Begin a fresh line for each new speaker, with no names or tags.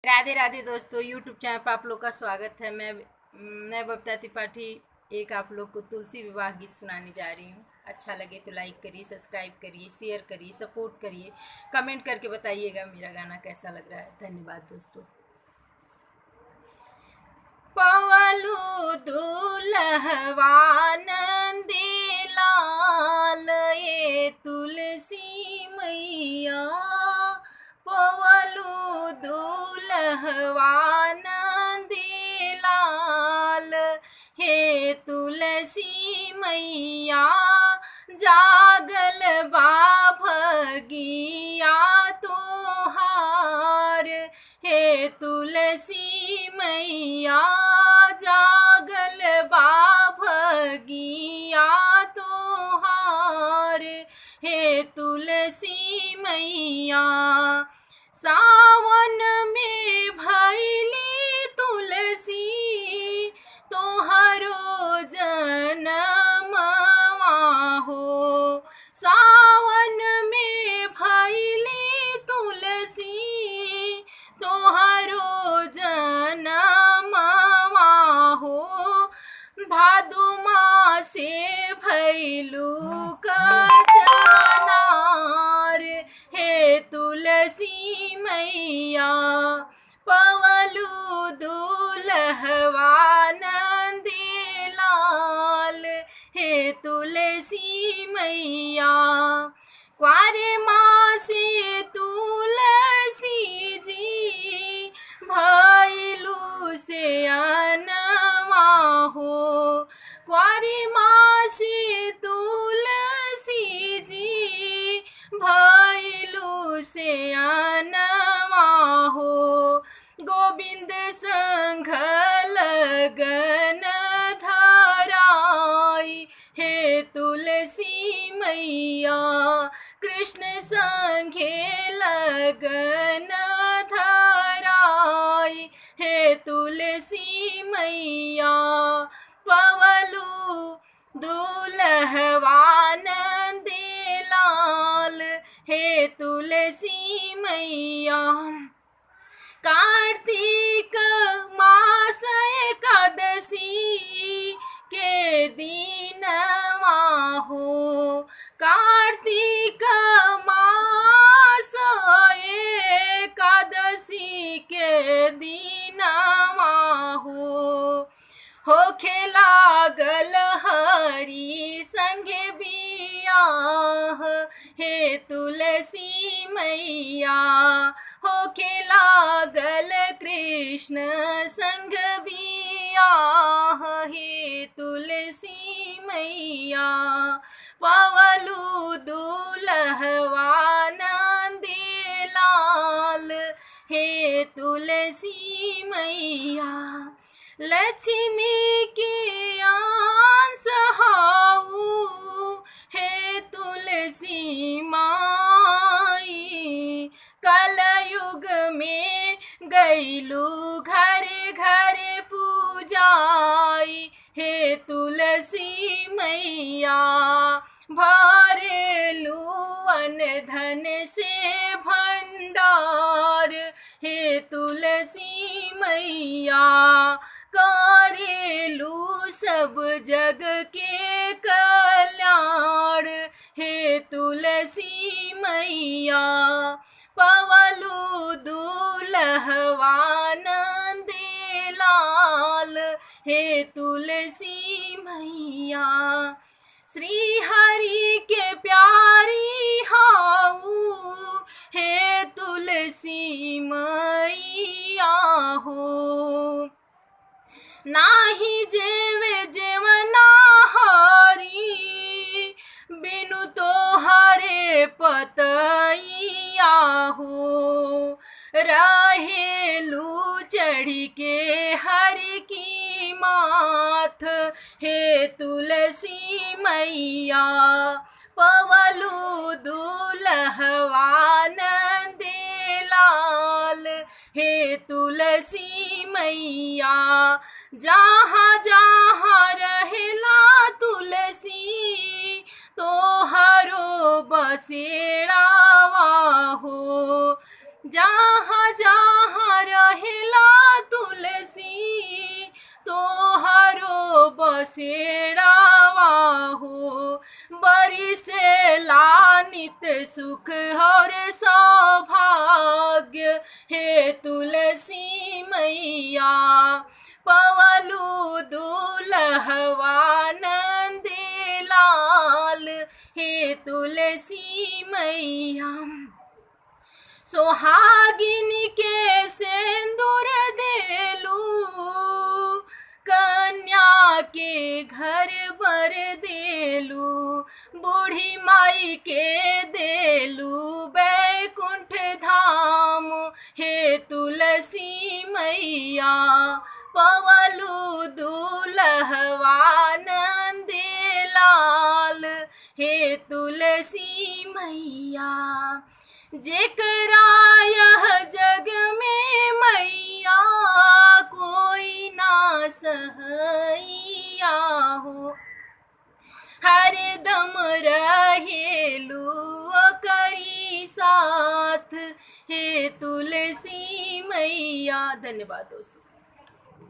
राधे राधे दोस्तों, YouTube channel पर आप लोग का स्वागत है। मैं बबीता त्रिपाठी एक आप लोग को तुलसी विवाह गीत सुनाने जा रही हूँ। अच्छा लगे तो लाइक करिए, सब्सक्राइब करिए, शेयर करिए, सपोर्ट करिए, कमेंट करके बताइएगा मेरा गाना कैसा लग रहा है। धन्यवाद दोस्तों। पवलू दुल्हवा नंदी लाल ये तुलसी मैया, पवलू दुल्हवा नंदी लाल हे तुलसी मैया, जागल बा भगिया तोहार हे तुलसी मैया, जागल बा भगिया तोहार हे तुलसी मैया। सावन में भैली तुलसी तोहरो जनमवा हो, सावन में भैली तुलसी तोहरो जनमवा हो, भादो मासे भैलू कचनार हे तुलसी मैया, पवलू दुल्हवा नंदी लाल हे तुलसी मैया। क्वारे मासे तुलसी जी भैलू से अनवा हो, क्वारे मासे तुलसी जी भैलू से अनवा हो, गोविंद संघ लगन धराई हे तुलसी मैया, कृष्ण संघे लगन धराई हे तुलसी मैया, पवलू दुल्हवा नंदी लाल हे तुलसी मैया। कार्तिक मास एकादशी के दिनवा हो, कार्तिक मास एकादशी के दिनवा हो लागल हरि संगे बियाह हे तुलसी मैया, होखे लागल कृष्ण संग बियाह हे तुलसी मैया, पवलू दुल्हवा नंदी लाल हे तुलसी मैया। लक्ष्मी के अंश हाऊ हे तुलसी माई, कलयुग में गैलू घर घर पूजाई हे तुलसी मैया, भरेलू अन धन से भंडार हे तुलसी मैया, करेलू सब जग के कल्याण हे तुलसी मैया, पवलू दुल्हवा नंदी लाल हे तुलसी मैया। श्री हरि के प्यारी हाऊ हे तुलसी मैया हो, नाही जेवे जेवना हरी बिनु तो हरे पतैया हो, रहेलू चढ़ी के हर की माथ हे तुलसी मैया, पवलू दुल्हवा नंदी लाल हे तुलसी मैया, जहाँ जहाँ रहेला तुलसी तोहरो बसेरावा हो, जहाँ जहाँ रहे हे तुलसी मैया पवलू दुलहवा नंदी लाल, हे तुलसी मैया सोहागिन के सिंदूर देलू, कन्या के घर बर देलू, बूढ़ी माई के देलू बैकुंठ धाम, हे तुलसी मैया पवलू दुलहवा नंदी लाल, हे तुलसी मैया जेकरा यह जग में मैया कोई ना सहैया हो, हरदम रहेलू करी साथ, हे तुलसी मैया। धन्यवाद दोस्तों।